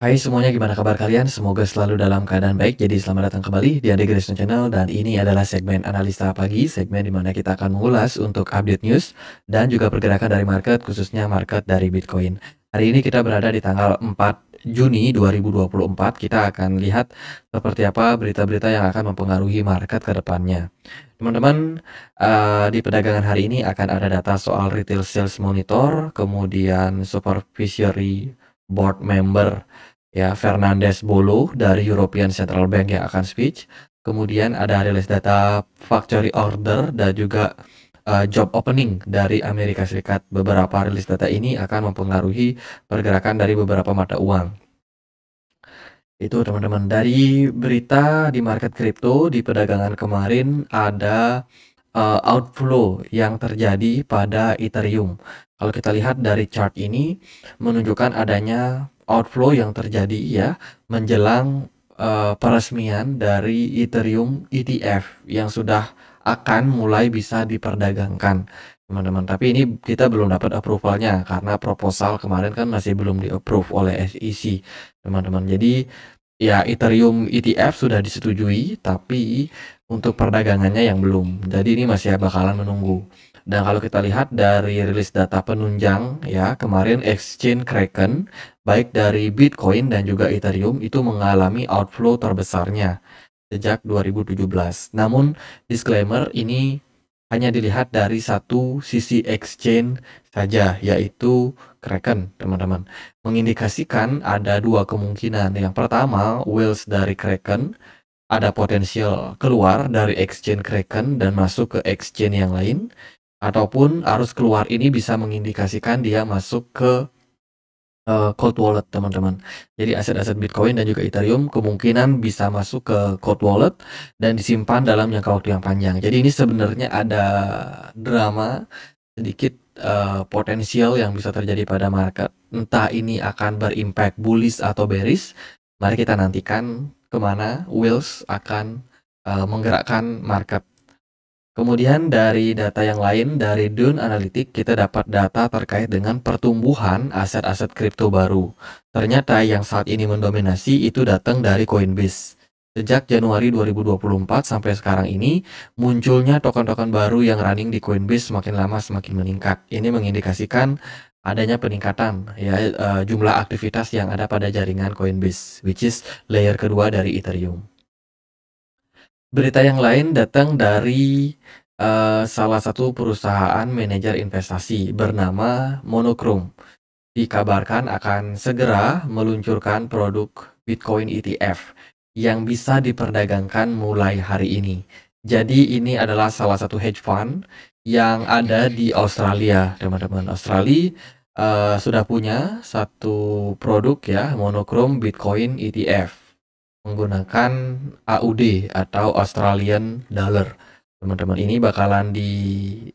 Hai semuanya, gimana kabar kalian? Semoga selalu dalam keadaan baik. Jadi selamat datang kembali di Andi Grayson Channel dan ini adalah segmen Analisa Pagi, segmen di mana kita akan mengulas untuk update news dan juga pergerakan dari market, khususnya market dari Bitcoin. Hari ini kita berada di tanggal 4 Juni 2024. Kita akan lihat seperti apa berita-berita yang akan mempengaruhi market ke depannya. Teman-teman, di perdagangan hari ini akan ada data soal retail sales monitor, kemudian supervisory board member ya Fernandes Bolo dari European Central Bank yang akan speech. Kemudian ada rilis data factory order dan juga job opening dari Amerika Serikat. Beberapa rilis data ini akan mempengaruhi pergerakan dari beberapa mata uang. Itu teman-teman, dari berita di market kripto di perdagangan kemarin ada outflow yang terjadi pada Ethereum. Kalau kita lihat dari chart ini menunjukkan adanya outflow yang terjadi ya menjelang peresmian dari Ethereum ETF yang sudah akan mulai bisa diperdagangkan, teman-teman. Tapi ini kita belum dapat approvalnya karena proposal kemarin kan masih belum di-approve oleh SEC, teman-teman. Jadi ya Ethereum ETF sudah disetujui, tapi untuk perdagangannya yang belum. Jadi ini masih bakalan menunggu. Dan kalau kita lihat dari rilis data penunjang ya, kemarin exchange Kraken baik dari Bitcoin dan juga Ethereum itu mengalami outflow terbesarnya sejak 2017. Namun disclaimer, ini hanya dilihat dari satu sisi exchange saja, yaitu Kraken, teman-teman. Mengindikasikan ada dua kemungkinan. Yang pertama, whales dari Kraken ada potensial keluar dari exchange Kraken dan masuk ke exchange yang lain, ataupun arus keluar ini bisa mengindikasikan dia masuk ke cold wallet, teman-teman. Jadi aset-aset Bitcoin dan juga Ethereum kemungkinan bisa masuk ke cold wallet dan disimpan dalam jangka waktu yang panjang. Jadi ini sebenarnya ada drama sedikit potensial yang bisa terjadi pada market. Entah ini akan berimpact bullish atau bearish. Mari kita nantikan kemana whales akan menggerakkan market. Kemudian dari data yang lain dari Dune Analytics kita dapat data terkait dengan pertumbuhan aset-aset kripto baru. Ternyata yang saat ini mendominasi itu datang dari Coinbase. Sejak Januari 2024 sampai sekarang ini munculnya token-token baru yang running di Coinbase semakin lama semakin meningkat. Ini mengindikasikan adanya peningkatan ya jumlah aktivitas yang ada pada jaringan Coinbase, which is layer kedua dari Ethereum. Berita yang lain datang dari salah satu perusahaan manajer investasi bernama Monochrome. Dikabarkan akan segera meluncurkan produk Bitcoin ETF yang bisa diperdagangkan mulai hari ini. Jadi ini adalah salah satu hedge fund yang ada di Australia, teman-teman. Australia sudah punya satu produk ya, Monochrome Bitcoin ETF menggunakan AUD atau Australian Dollar. Teman-teman, ini bakalan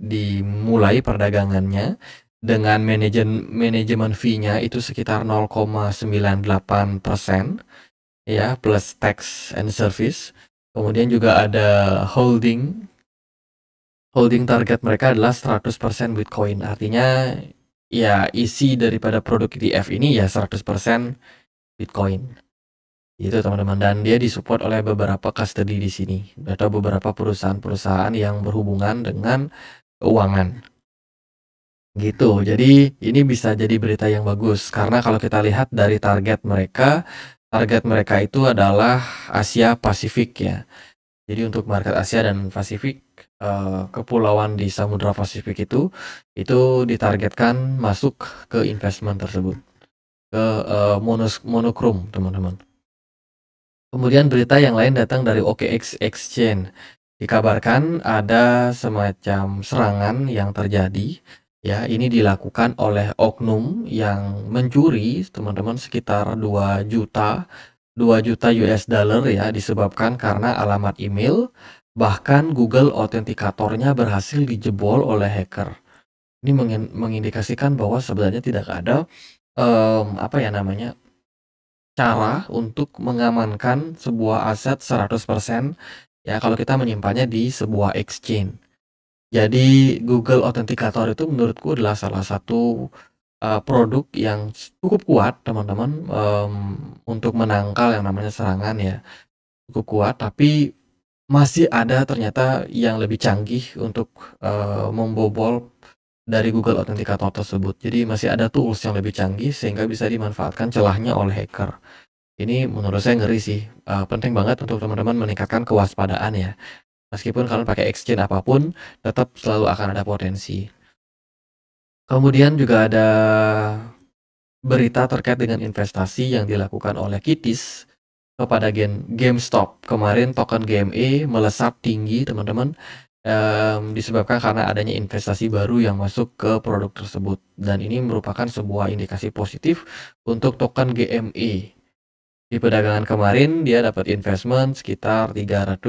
dimulai perdagangannya dengan manajemen fee-nya itu sekitar 0,98% ya, plus tax and service. Kemudian juga ada holding target mereka adalah 100% Bitcoin. Artinya ya isi daripada produk ETF ini ya 100% Bitcoin. Itu teman-teman, dan dia disupport oleh beberapa custody di sini atau beberapa perusahaan-perusahaan yang berhubungan dengan keuangan. Gitu. Jadi ini bisa jadi berita yang bagus karena kalau kita lihat dari target mereka itu adalah Asia Pasifik ya. Jadi untuk market Asia dan Pasifik, kepulauan di Samudra Pasifik itu ditargetkan masuk ke investment tersebut, ke Monochrome, teman-teman. Kemudian berita yang lain datang dari OKX Exchange. Dikabarkan ada semacam serangan yang terjadi. Ya, ini dilakukan oleh oknum yang mencuri, teman-teman, sekitar 2 juta US dollar ya, disebabkan karena alamat email, bahkan Google Authenticator-nya berhasil dijebol oleh hacker. Ini mengindikasikan bahwa sebenarnya tidak ada apa ya namanya, cara untuk mengamankan sebuah aset 100% ya kalau kita menyimpannya di sebuah exchange. Jadi Google Authenticator itu menurutku adalah salah satu produk yang cukup kuat teman-teman, untuk menangkal yang namanya serangan ya, cukup kuat, tapi masih ada ternyata yang lebih canggih untuk, membobol dari Google Authenticator tersebut. Jadi masih ada tools yang lebih canggih sehingga bisa dimanfaatkan celahnya oleh hacker. Ini menurut saya ngeri sih, penting banget untuk teman-teman meningkatkan kewaspadaan ya. Meskipun kalian pakai exchange apapun, tetap selalu akan ada potensi. Kemudian juga ada berita terkait dengan investasi yang dilakukan oleh Kitis kepada GameStop. Kemarin token GME melesat tinggi teman-teman, disebabkan karena adanya investasi baru yang masuk ke produk tersebut. Dan ini merupakan sebuah indikasi positif untuk token GME. Di perdagangan kemarin dia dapat investment sekitar 300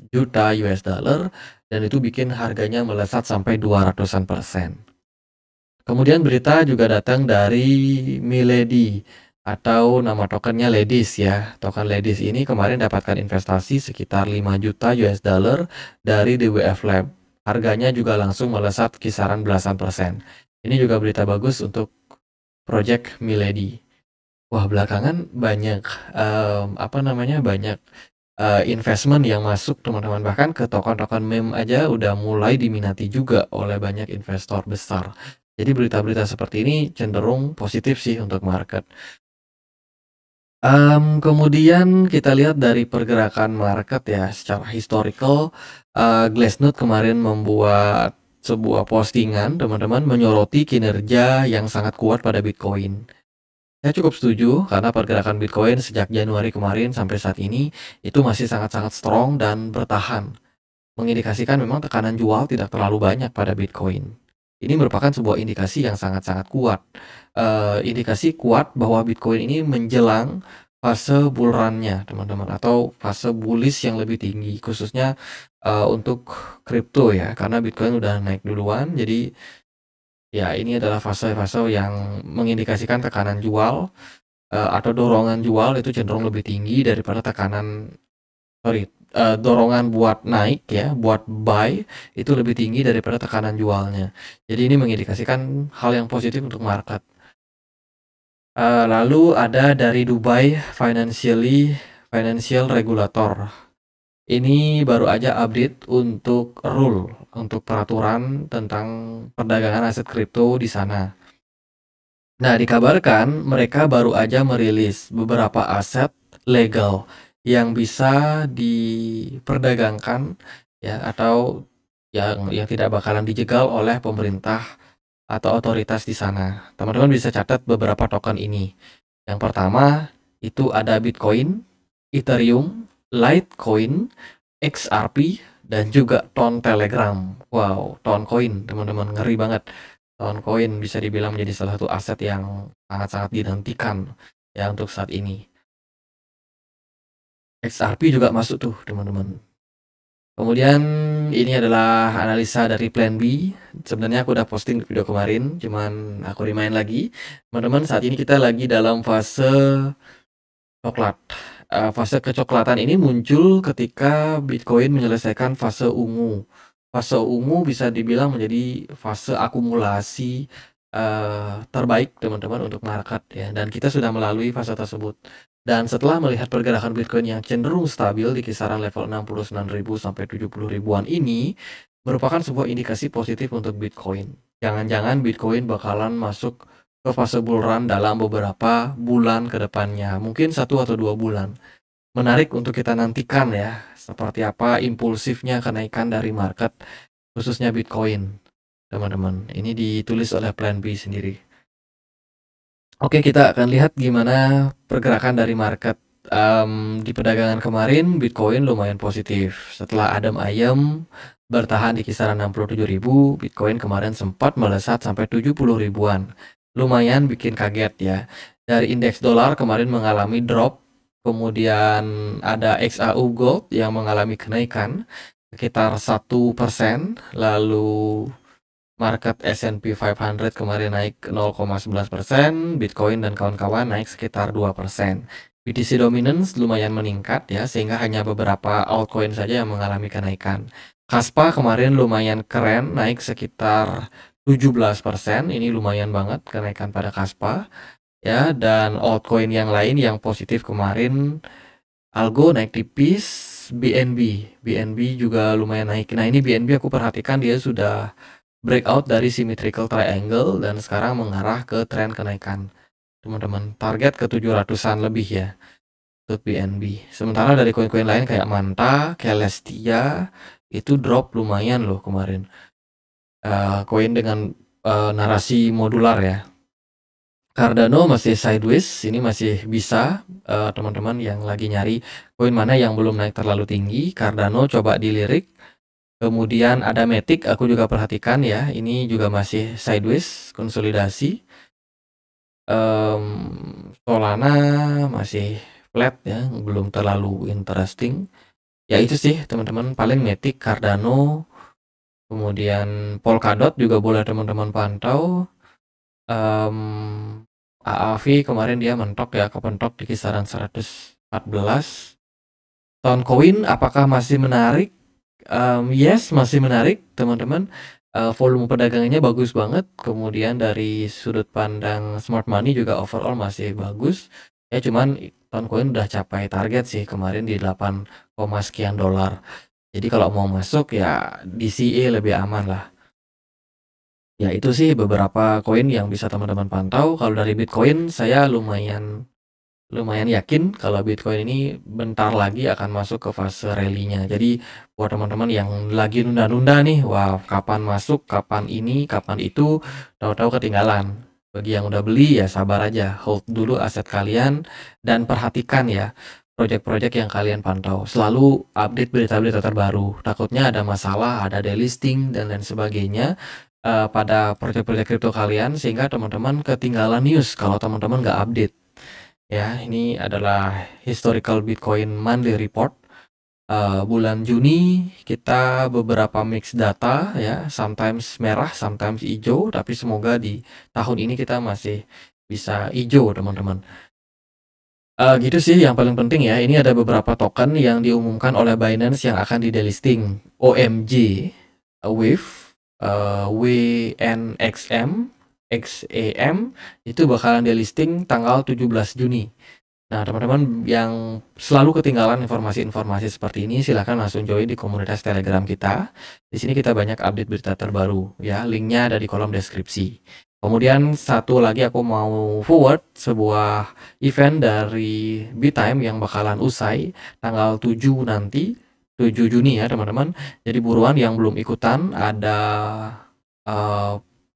juta US dollar dan itu bikin harganya melesat sampai 200%. Kemudian berita juga datang dari Milady atau nama tokennya Ladies ya. Token Ladies ini kemarin dapatkan investasi sekitar 5 juta US dollar dari DWF Lab. Harganya juga langsung melesat kisaran belasan persen. Ini juga berita bagus untuk project Milady. Wah, belakangan banyak banyak investment yang masuk teman-teman, bahkan ke token-token meme aja udah mulai diminati juga oleh banyak investor besar. Jadi berita-berita seperti ini cenderung positif sih untuk market. Kemudian kita lihat dari pergerakan market ya secara historical, Glassnode kemarin membuat sebuah postingan teman-teman menyoroti kinerja yang sangat kuat pada Bitcoin. Saya cukup setuju karena pergerakan Bitcoin sejak Januari kemarin sampai saat ini itu masih sangat-sangat strong dan bertahan, mengindikasikan memang tekanan jual tidak terlalu banyak pada Bitcoin. Ini merupakan sebuah indikasi yang sangat-sangat kuat, indikasi kuat bahwa Bitcoin ini menjelang fase bull run-nya teman-teman, atau fase bullish yang lebih tinggi khususnya untuk kripto ya, karena Bitcoin udah naik duluan. Jadi ya ini adalah fase-fase yang mengindikasikan tekanan jual, atau dorongan jual itu cenderung lebih tinggi daripada dorongan buat naik ya, buat buy itu lebih tinggi daripada tekanan jualnya. Jadi ini mengindikasikan hal yang positif untuk market. Lalu ada dari Dubai Financial Regulator. Ini baru aja update untuk untuk peraturan tentang perdagangan aset kripto di sana. Nah, dikabarkan mereka baru aja merilis beberapa aset legal yang bisa diperdagangkan ya, atau yang tidak bakalan dijegal oleh pemerintah atau otoritas di sana. Teman-teman bisa catat beberapa token ini. Yang pertama itu ada Bitcoin, Ethereum, Litecoin, XRP, dan juga Ton Telegram. Wow, Toncoin teman-teman, ngeri banget. Toncoin bisa dibilang menjadi salah satu aset yang sangat-sangat dinantikan ya untuk saat ini. XRP juga masuk tuh teman-teman. Kemudian ini adalah analisa dari Plan B. Sebenarnya aku udah posting video kemarin, cuman aku remind lagi. Teman-teman, saat ini kita lagi dalam fase coklat. Fase kecoklatan ini muncul ketika Bitcoin menyelesaikan fase ungu. Fase ungu bisa dibilang menjadi fase akumulasi terbaik teman-teman untuk market ya, dan kita sudah melalui fase tersebut. Dan setelah melihat pergerakan Bitcoin yang cenderung stabil di kisaran level 69.000 sampai 70.000-an ini merupakan sebuah indikasi positif untuk Bitcoin. Jangan-jangan Bitcoin bakalan masuk ke fase bull run dalam beberapa bulan ke depannya, mungkin 1 atau 2 bulan. Menarik untuk kita nantikan ya, seperti apa impulsifnya kenaikan dari market khususnya Bitcoin teman-teman. Ini ditulis oleh Plan B sendiri. Oke, kita akan lihat gimana pergerakan dari market. Di perdagangan kemarin Bitcoin lumayan positif. Setelah adem ayem bertahan di kisaran 67.000, Bitcoin kemarin sempat melesat sampai 70.000-an. Lumayan bikin kaget ya. Dari indeks dolar kemarin mengalami drop. Kemudian ada XAU Gold yang mengalami kenaikan sekitar 1%. Lalu market S&P 500 kemarin naik 0,11%, Bitcoin dan kawan-kawan naik sekitar 2%. BTC dominance lumayan meningkat ya, sehingga hanya beberapa altcoin saja yang mengalami kenaikan. Kaspa kemarin lumayan keren, naik sekitar 17%, ini lumayan banget kenaikan pada Kaspa ya. Dan altcoin yang lain yang positif kemarin, Algo naik tipis, BNB juga lumayan naik. Nah, ini BNB aku perhatikan dia sudah breakout dari symmetrical triangle dan sekarang mengarah ke tren kenaikan. Teman-teman, target ke 700-an lebih ya untuk BNB. Sementara dari koin-koin lain kayak Manta, Celestia itu drop lumayan loh kemarin. Koin dengan narasi modular ya. Cardano masih sideways, ini masih bisa teman-teman yang lagi nyari koin mana yang belum naik terlalu tinggi. Cardano coba dilirik. Kemudian ada Matic, aku juga perhatikan ya, ini juga masih sideways, konsolidasi. Solana masih flat ya, belum terlalu interesting. Ya itu sih teman-teman, paling Matic, Cardano, kemudian Polkadot juga boleh teman-teman pantau. AAV kemarin dia mentok ya, kepentok di kisaran 114. Toncoin apakah masih menarik? Yes, masih menarik teman-teman. Volume perdagangannya bagus banget. Kemudian dari sudut pandang smart money juga overall masih bagus. Ya cuman Toncoin udah capai target sih kemarin di 8, sekian dolar. Jadi kalau mau masuk ya DCA lebih aman lah. Ya itu sih beberapa koin yang bisa teman-teman pantau. Kalau dari Bitcoin saya lumayan yakin kalau Bitcoin ini bentar lagi akan masuk ke fase rally-nya. Jadi buat teman-teman yang lagi nunda-nunda nih, wah kapan masuk, kapan ini, kapan itu, tahu-tahu ketinggalan. Bagi yang udah beli ya sabar aja, hold dulu aset kalian dan perhatikan ya proyek-proyek yang kalian pantau. Selalu update berita-berita terbaru. Takutnya ada masalah, ada delisting dan lain sebagainya pada proyek-proyek kripto kalian sehingga teman-teman ketinggalan news kalau teman-teman nggak update. Ya, ini adalah historical Bitcoin monthly report. Bulan Juni kita beberapa mix data ya, sometimes merah, sometimes hijau, tapi semoga di tahun ini kita masih bisa hijau teman-teman. Gitu sih yang paling penting ya. Ini ada beberapa token yang diumumkan oleh Binance yang akan di delisting. OMG, Wave, WNXM, XAM itu bakalan delisting tanggal 17 Juni. Nah, teman-teman yang selalu ketinggalan informasi-informasi seperti ini, silahkan langsung join di komunitas Telegram kita. Di sini kita banyak update berita terbaru ya. Linknya ada di kolom deskripsi. Kemudian satu lagi aku mau forward sebuah event dari BitTime yang bakalan usai tanggal 7 nanti, 7 Juni ya teman-teman. Jadi buruan yang belum ikutan, ada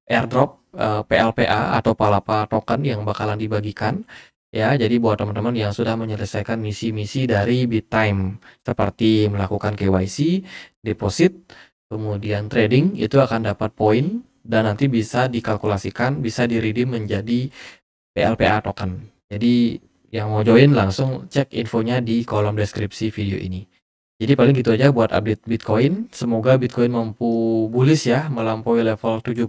airdrop PLPA atau Palapa token yang bakalan dibagikan. Ya, jadi buat teman-teman yang sudah menyelesaikan misi-misi dari BitTime seperti melakukan KYC, deposit, kemudian trading, itu akan dapat poin dan nanti bisa dikalkulasikan, bisa di-redeem menjadi PLPA token. Jadi yang mau join langsung cek infonya di kolom deskripsi video ini. Jadi paling gitu aja buat update Bitcoin. Semoga Bitcoin mampu bullish ya, melampaui level 71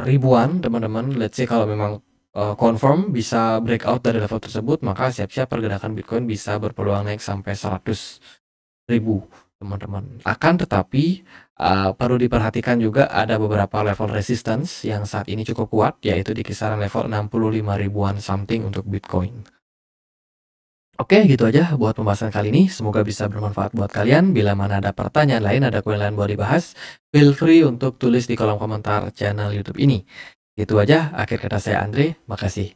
ribuan teman-teman. Let's say kalau memang confirm bisa breakout dari level tersebut, maka siap-siap pergerakan Bitcoin bisa berpeluang naik sampai 100.000 teman-teman. Akan tetapi perlu diperhatikan juga ada beberapa level resistance yang saat ini cukup kuat, yaitu di kisaran level 65 ribuan something untuk Bitcoin. Oke, gitu aja buat pembahasan kali ini. Semoga bisa bermanfaat buat kalian. Bila mana ada pertanyaan lain, ada koin lain buat dibahas, feel free untuk tulis di kolom komentar channel YouTube ini. Itu aja, akhir kata saya Andre, makasih.